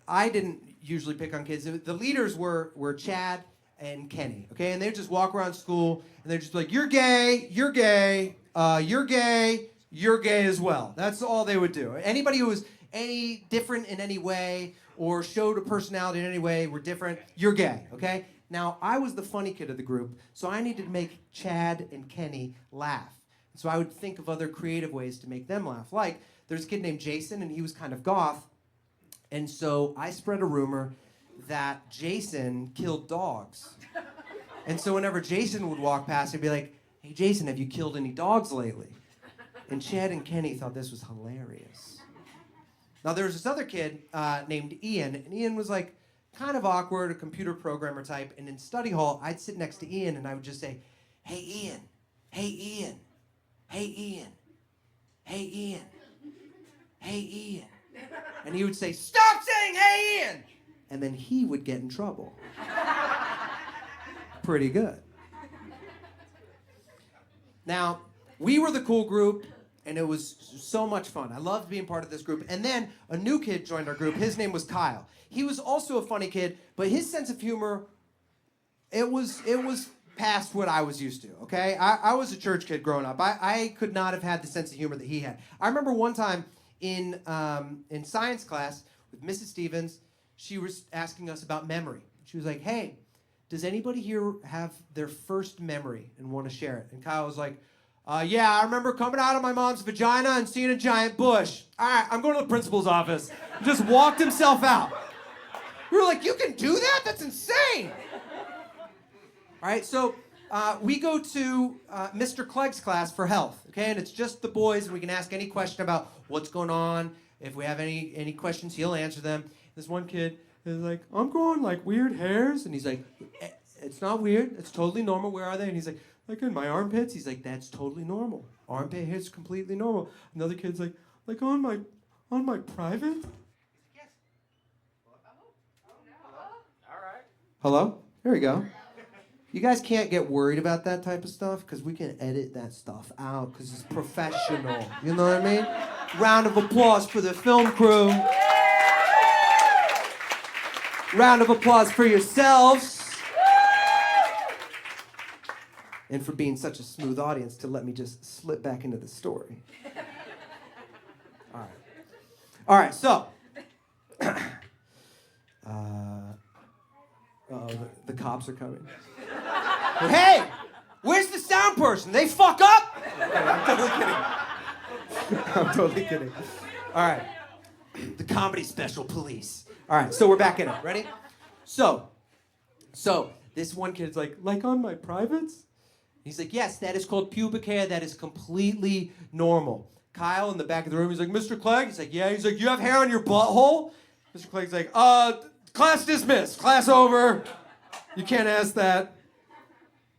I didn't usually pick on kids. The leaders were Chad and Kenny, okay? And they'd just walk around school, and they'd just be like, you're gay, you're gay, you're gay, you're gay as well. That's all they would do. Anybody who was any different in any way or showed a personality in any way were different, you're gay, okay? Now, I was the funny kid of the group, so I needed to make Chad and Kenny laugh. So I would think of other creative ways to make them laugh. Like, there's a kid named Jason, and he was kind of goth, and so I spread a rumor that Jason killed dogs. And so whenever Jason would walk past, he'd be like, hey, Jason, have you killed any dogs lately? And Chad and Kenny thought this was hilarious. Now, there was this other kid named Ian, and Ian was like kind of awkward, a computer programmer type, and in study hall, I'd sit next to Ian, and I would just say, hey, Ian, hey, Ian, hey, Ian, hey, Ian, hey, Ian. And he would say, stop saying hey, Ian! And then he would get in trouble. Pretty good. Now, we were the cool group, and it was so much fun. I loved being part of this group. And then a new kid joined our group. His name was Kyle. He was also a funny kid, but his sense of humor, it was past what I was used to, okay? I was a church kid growing up. I could not have had the sense of humor that he had. I remember one time in science class with Mrs. Stevens, she was asking us about memory. She was like, hey, does anybody here have their first memory and want to share it? And Kyle was like, yeah, I remember coming out of my mom's vagina and seeing a giant bush. All right, I'm going to the principal's office. He just walked himself out. We were like, you can do that? That's insane. All right, so we go to Mr. Clegg's class for health, okay? And it's just the boys, and we can ask any question about what's going on. If we have any questions, he'll answer them. This one kid is like, I'm growing like weird hairs. And he's like, it's not weird. It's totally normal. Where are they? And he's like in my armpits. He's like, that's totally normal. Armpit hair's completely normal. Another kid's like on my private? Yes. Hello? There we go. You guys can't get worried about that type of stuff because we can edit that stuff out because it's professional. You know what I mean? Round of applause for the film crew. Round of applause for yourselves. And for being such a smooth audience to let me just slip back into the story. All right, so. The cops are coming. Hey! Where's the sound person? They fuck up? I'm totally kidding. I'm totally kidding. All right. The comedy special police. All right, so we're back in it. Ready? So this one kid's like on my privates? He's like, yes, that is called pubic hair. That is completely normal. Kyle in the back of the room, he's like, Mr. Clegg? He's like, yeah. He's like, you have hair on your butthole? Mr. Clegg's like, class dismissed. Class over. You can't ask that.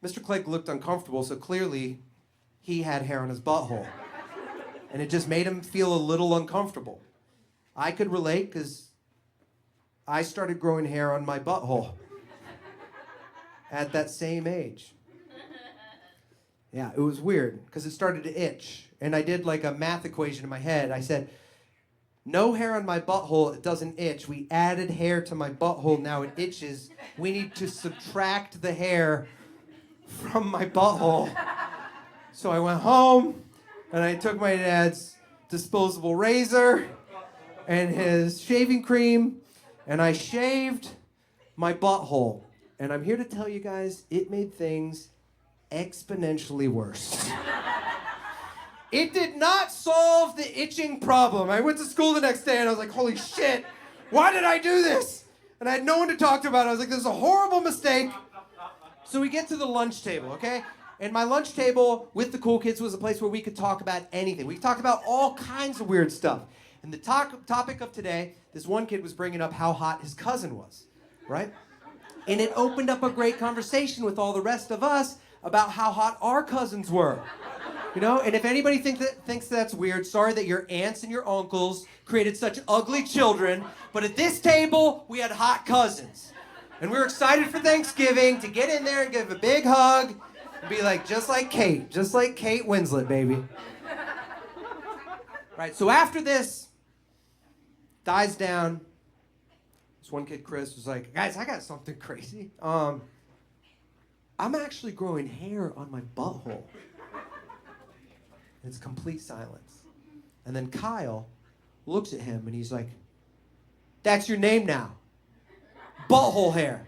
Mr. Clegg looked uncomfortable, so clearly he had hair on his butthole. And it just made him feel a little uncomfortable. I could relate because I started growing hair on my butthole at that same age. Yeah, it was weird because it started to itch. And I did like a math equation in my head. I said, no hair on my butthole, it doesn't itch. We added hair to my butthole, now it itches. We need to subtract the hair from my butthole. So I went home and I took my dad's disposable razor and his shaving cream and I shaved my butthole. And I'm here to tell you guys, it made things exponentially worse. It did not solve the itching problem. I went to school the next day and I was like, holy shit, why did I do this? And I had no one to talk to about it. I was like, this is a horrible mistake. So we get to the lunch table, okay? And my lunch table with the cool kids was a place where we could talk about anything. We could talk about all kinds of weird stuff. And the topic of today, this one kid was bringing up how hot his cousin was, right? And it opened up a great conversation with all the rest of us about how hot our cousins were. You know, and if anybody thinks that's weird, sorry that your aunts and your uncles created such ugly children, but at this table, we had hot cousins. And we were excited for Thanksgiving to get in there and give a big hug and be like, just like Kate Winslet, baby. Right, so after this dies down, this one kid, Chris, was like, guys, I got something crazy. I'm actually growing hair on my butthole. It's complete silence. And then Kyle looks at him and he's like, that's your name now. Butthole hair.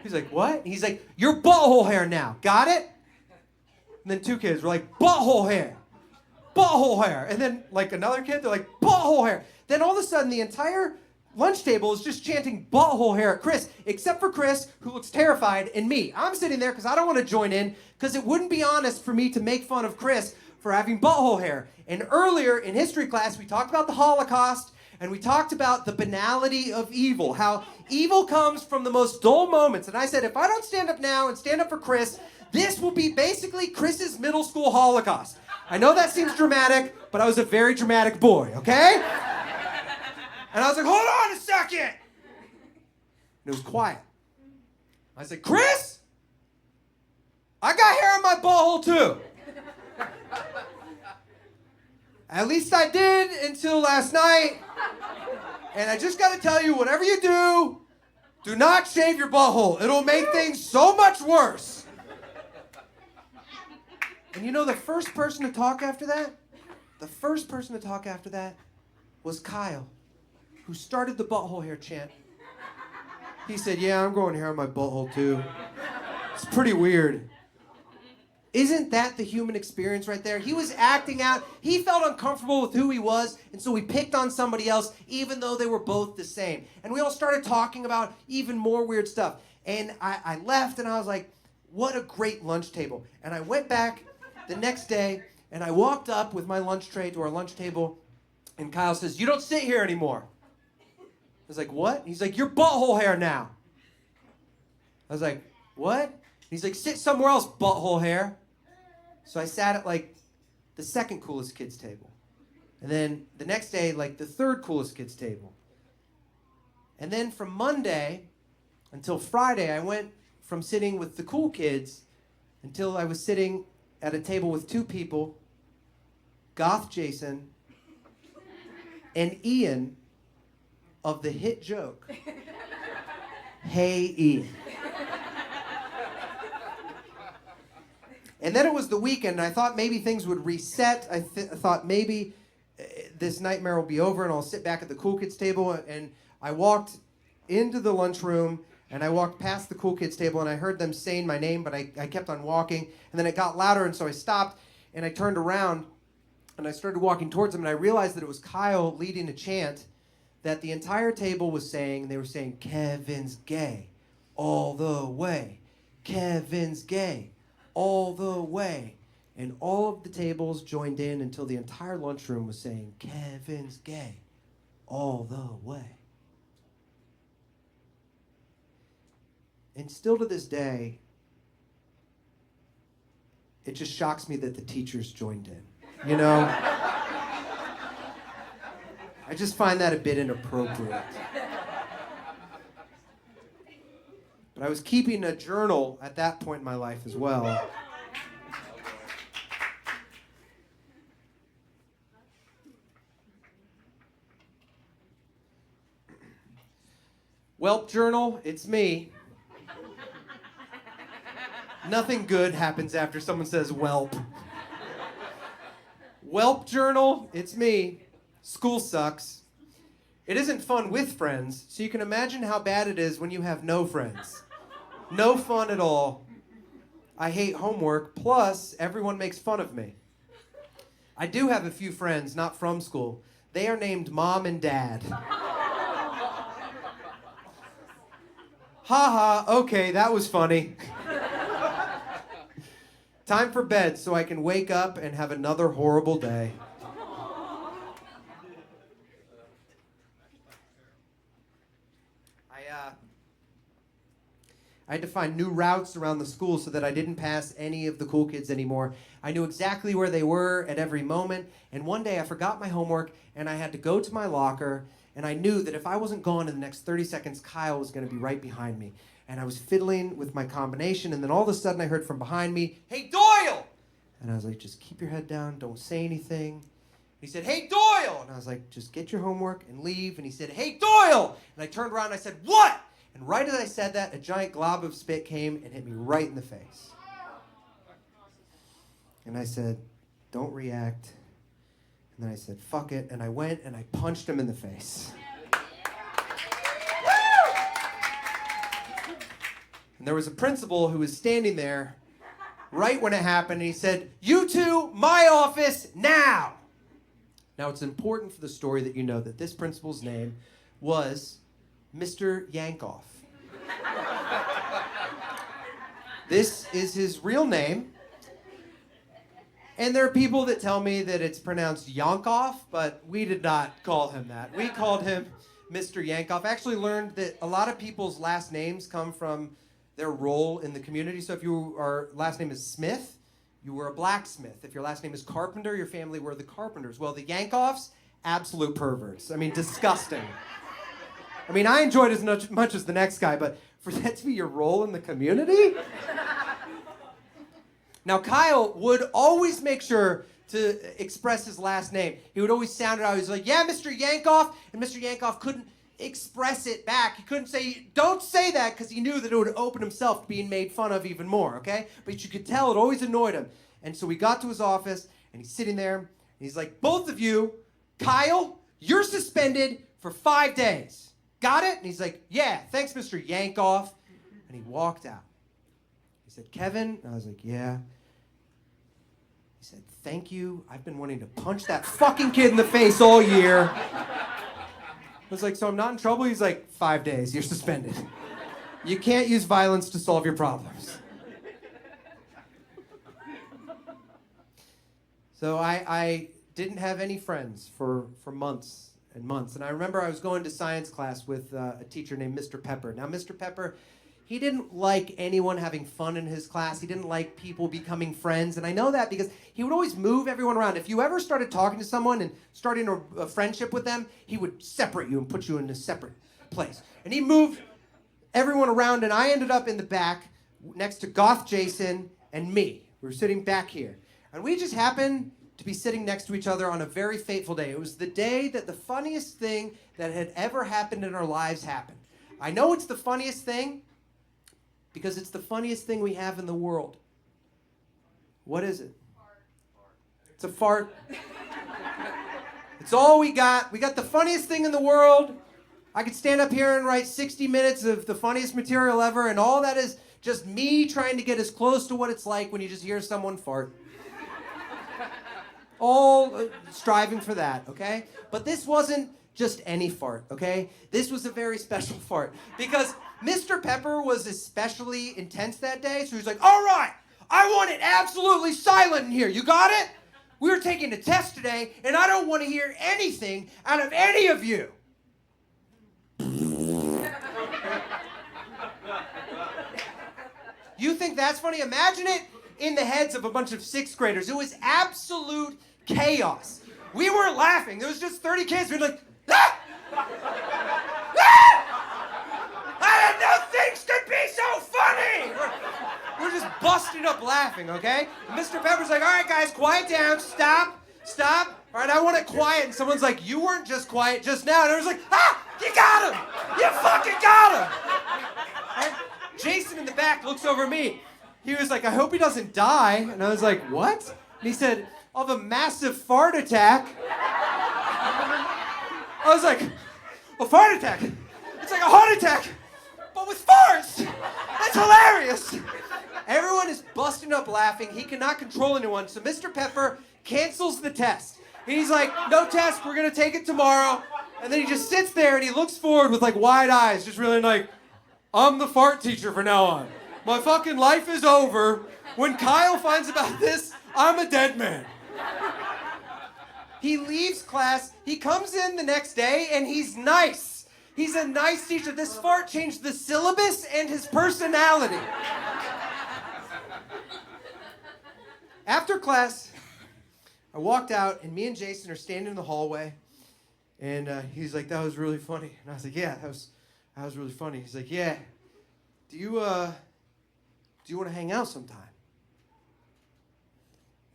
He's like, what? He's like, your butthole hair now. Got it? And then two kids were like, butthole hair. Butthole hair. And then like another kid, they're like, butthole hair. Then all of a sudden the entire lunch table is just chanting butthole hair at Chris, except for Chris, who looks terrified, and me. I'm sitting there because I don't want to join in, because it wouldn't be honest for me to make fun of Chris for having butthole hair. And earlier in history class, we talked about the Holocaust, and we talked about the banality of evil, how evil comes from the most dull moments. And I said, if I don't stand up now and stand up for Chris, this will be basically Chris's middle school Holocaust. I know that seems dramatic, but I was a very dramatic boy, okay? And I was like, hold on a second. And it was quiet. I said, Chris, I got hair on my butthole too. At least I did until last night. And I just got to tell you, whatever you do not shave your butthole. It'll make things so much worse. And you know the first person to talk after that? The first person to talk after that was Kyle, who started the butthole hair chant. He said, yeah, I'm growing hair on my butthole too. It's pretty weird. Isn't that the human experience right there? He was acting out. He felt uncomfortable with who he was, and so he picked on somebody else, even though they were both the same. And we all started talking about even more weird stuff. And I left, and I was like, what a great lunch table. And I went back the next day, and I walked up with my lunch tray to our lunch table, and Kyle says, you don't sit here anymore. I was like, what? He's like, your butthole hair now. I I was like, what? He's like, sit somewhere else, butthole hair. So I sat at like the second coolest kids table. And then the next day, like the third coolest kids table. And then from Monday until Friday, I went from sitting with the cool kids until I was sitting at a table with two people, Goth Jason and Ian of the hit joke, Hey Ian. And then it was the weekend, and I thought maybe things would reset. I thought maybe this nightmare will be over, and I'll sit back at the cool kids table. And I walked into the lunchroom, and I walked past the cool kids table, and I heard them saying my name, but I kept on walking. And then it got louder, and so I stopped, and I turned around, and I started walking towards them, and I realized that it was Kyle leading a chant that the entire table was saying. They were saying, Kevin's gay, all the way. Kevin's gay, all the way. And all of the tables joined in until the entire lunchroom was saying, Kevin's gay, all the way. And still to this day, it just shocks me that the teachers joined in. You know? I just find that a bit inappropriate. But I was keeping a journal at that point in my life as well. Welp journal, it's me. Nothing good happens after someone says whelp. Welp journal, it's me. School sucks. It isn't fun with friends, so you can imagine how bad it is when you have no friends. No fun at all. I hate homework, plus everyone makes fun of me. I do have a few friends, not from school. They are named Mom and Dad. Haha, okay, that was funny. Time for bed so I can wake up and have another horrible day. I had to find new routes around the school so that I didn't pass any of the cool kids anymore. I knew exactly where they were at every moment, and one day I forgot my homework and I had to go to my locker, and I knew that if I wasn't gone in the next 30 seconds, Kyle was going to be right behind me. And I was fiddling with my combination, and then all of a sudden I heard from behind me, "Hey, Doyle!" And I was like, just keep your head down, don't say anything. And he said, "Hey, Doyle!" And I was like, just get your homework and leave. And he said, "Hey, Doyle!" And I turned around and I said, "What?" And right as I said that, a giant glob of spit came and hit me right in the face. And I said, "Don't react." And then I said, "Fuck it." And I went and I punched him in the face. And there was a principal who was standing there right when it happened, and he said, "You two, my office, now!" Now, it's important for the story that you know that this principal's name was Mr. Yankoff. This is his real name. And there are people that tell me that it's pronounced Yankoff, but we did not call him that. We called him Mr. Yankoff. I actually learned that a lot of people's last names come from their role in the community. So if your last name is Smith, you were a blacksmith. If your last name is Carpenter, your family were the Carpenters. Well, the Yankoffs, absolute perverts. I mean, disgusting. I mean, I enjoyed it as much as the next guy, but for that to be your role in the community? Now, Kyle would always make sure to express his last name. He would always sound it out. He was like, "Yeah, Mr. Yankoff," and Mr. Yankoff couldn't express it back. He couldn't say, "Don't say that," because he knew that it would open himself to being made fun of even more, okay? But you could tell it always annoyed him. And so we got to his office, and he's sitting there, and he's like, "Both of you, Kyle, you're suspended for 5 days. Got it?" And he's like, "Yeah, thanks, Mr. Yankoff." And he walked out. He said, "Kevin?" And I was like, "Yeah." He said, "Thank you. I've been wanting to punch that fucking kid in the face all year." I was like, "So I'm not in trouble?" He's like, 5 days. You're suspended. You can't use violence to solve your problems. So I didn't have any friends for months and months. And I remember I was going to science class with a teacher named Mr. Pepper. Now, Mr. Pepper, he didn't like anyone having fun in his class. He didn't like people becoming friends. And I know that because he would always move everyone around. If you ever started talking to someone and starting a friendship with them, he would separate you and put you in a separate place. And he moved everyone around, and I ended up in the back next to Goth Jason and me. We were sitting back here. And we just happened to be sitting next to each other on a very fateful day. It was the day that the funniest thing that had ever happened in our lives happened. I know it's the funniest thing because it's the funniest thing we have in the world. What is it? It's a fart. It's all we got. We got the funniest thing in the world. I could stand up here and write 60 minutes of the funniest material ever, and all that is just me trying to get as close to what it's like when you just hear someone fart. All striving for that, okay? But this wasn't just any fart, okay? This was a very special fart because Mr. Pepper was especially intense that day, so he was like, all right, I want it absolutely silent in here. You got it? We were taking a test today, and I don't want to hear anything out of any of you. You think that's funny? Imagine it in the heads of a bunch of sixth graders. It was absolute chaos. We weren't laughing. There was just 30 kids. We were like, ah! Ah! I didn't know things could be so funny! We're just busting up laughing, okay? And Mr. Pepper's like, all right, guys, quiet down. Stop. All right, I want it quiet. And someone's like, you weren't just quiet just now. And everyone's like, ah! You got him! You fucking got him! Right? Jason in the back looks over at me. He was like, I hope he doesn't die. And I was like, what? And he said, of a massive fart attack. I was like, a fart attack? It's like a heart attack, but with farts. That's hilarious. Everyone is busting up laughing. He cannot control anyone. So Mr. Pepper cancels the test. And he's like, no test, we're gonna take it tomorrow. And then he just sits there and he looks forward with like wide eyes, just really like, I'm the fart teacher from now on. My fucking life is over. When Kyle finds about this, I'm a dead man. He leaves class, he comes in the next day, and he's nice. He's a nice teacher. This fart changed the syllabus and his personality. After class, I walked out, and me and Jason are standing in the hallway, and he's like, that was really funny. And I was like, yeah, that was really funny. He's like, yeah, do you want to hang out sometime?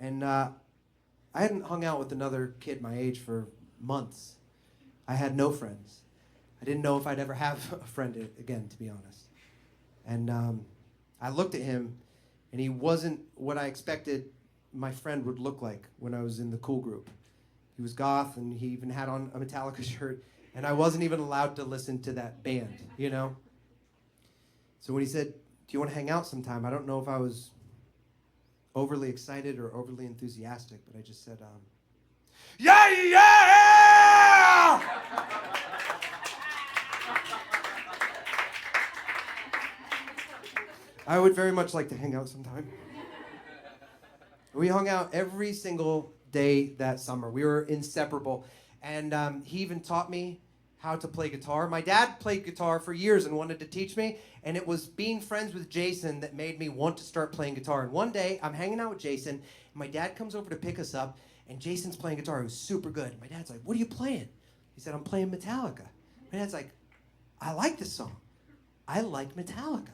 And I hadn't hung out with another kid my age for months. I had no friends. I didn't know if I'd ever have a friend again, to be honest. And I looked at him, and he wasn't what I expected my friend would look like when I was in the cool group. He was goth, and he even had on a Metallica shirt, and I wasn't even allowed to listen to that band, you know? So when he said, do you want to hang out sometime? I don't know if I was overly excited or overly enthusiastic, but I just said, yeah! I would very much like to hang out sometime. We hung out every single day that summer. We were inseparable. And he even taught me how to play guitar. My dad played guitar for years and wanted to teach me, and it was being friends with Jason that made me want to start playing guitar. And one day, I'm hanging out with Jason, and my dad comes over to pick us up, and Jason's playing guitar. He was super good. My dad's like, what are you playing? He said, I'm playing Metallica. My dad's like, I like this song. I like Metallica.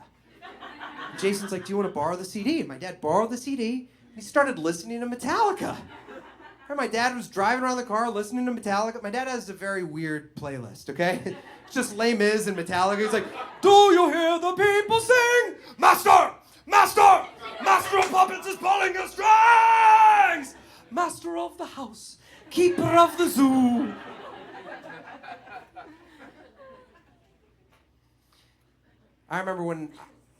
And Jason's like, do you want to borrow the CD? And my dad borrowed the CD, and he started listening to Metallica. My dad was driving around the car listening to Metallica. My dad has a very weird playlist, okay? It's just Les Mis and Metallica. He's like, do you hear the people sing? Master! Master! Master of puppets is pulling the strings! Master of the house, keeper of the zoo. I remember when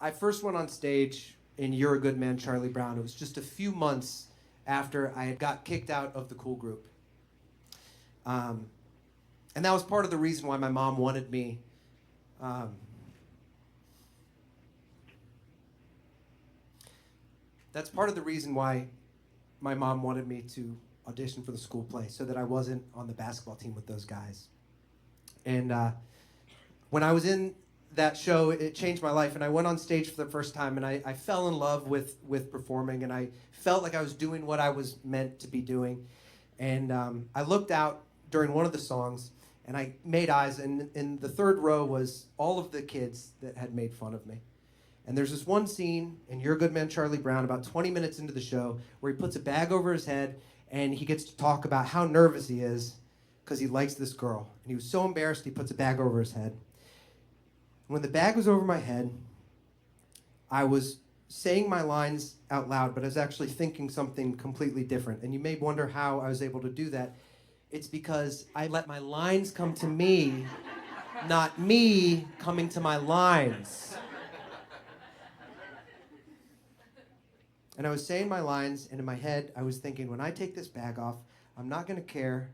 I first went on stage in You're a Good Man, Charlie Brown. It was just a few months after I had got kicked out of the cool group. And that was part of the reason why my mom wanted me that's part of the reason why my mom wanted me to audition for the school play, so that I wasn't on the basketball team with those guys. And when I was in that show, it changed my life. And I went on stage for the first time, and I fell in love with performing, and I felt like I was doing what I was meant to be doing. And I looked out during one of the songs, and I made eyes, and in the third row was all of the kids that had made fun of me. And there's this one scene in You're a Good Man, Charlie Brown, about 20 minutes into the show, where he puts a bag over his head, and he gets to talk about how nervous he is because he likes this girl. And he was so embarrassed, he puts a bag over his head. When the bag was over my head, I was saying my lines out loud, but I was actually thinking something completely different. And you may wonder how I was able to do that. It's because I let my lines come to me, not me coming to my lines. And I was saying my lines, and in my head, I was thinking, when I take this bag off, I'm not going to care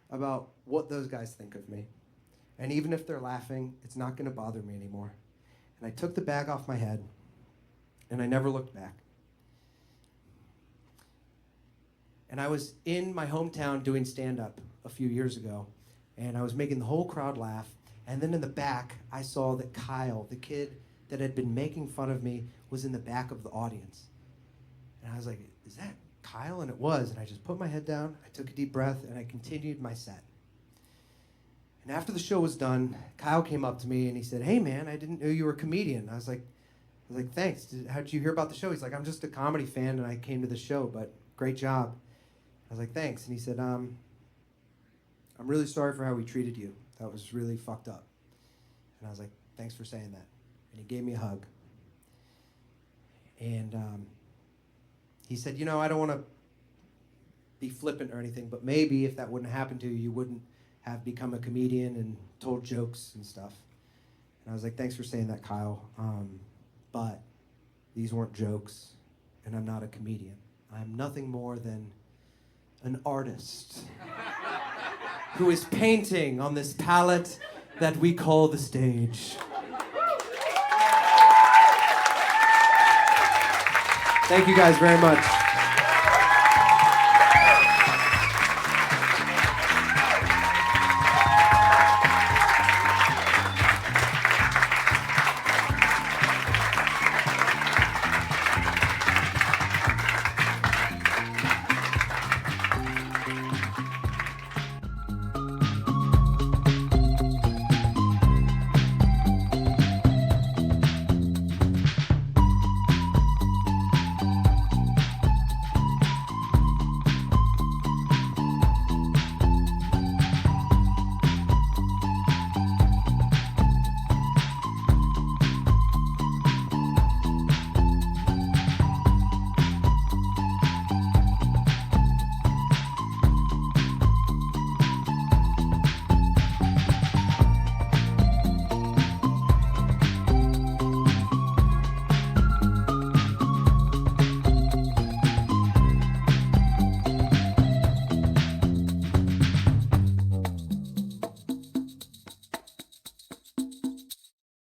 about what those guys think of me. And even if they're laughing, it's not going to bother me anymore. And I took the bag off my head, and I never looked back. And I was in my hometown doing stand-up a few years ago, and I was making the whole crowd laugh. And then in the back, I saw that Kyle, the kid that had been making fun of me, was in the back of the audience. And I was like, is that Kyle? And it was. And I just put my head down, I took a deep breath, and I continued my set. And after the show was done, Kyle came up to me and he said, hey man, I didn't know you were a comedian. I was like, thanks. How'd you hear about the show? He's like, I'm just a comedy fan and I came to the show, but great job. I was like, thanks. And he said, I'm really sorry for how we treated you. That was really fucked up. And I was like, thanks for saying that. And he gave me a hug. And he said, you know, I don't want to be flippant or anything, but maybe if that wouldn't happen to you, you wouldn't have become a comedian and told jokes and stuff. And I was like, thanks for saying that, Kyle. But these weren't jokes, and I'm not a comedian. I'm nothing more than an artist who is painting on this palette that we call the stage. Thank you guys very much.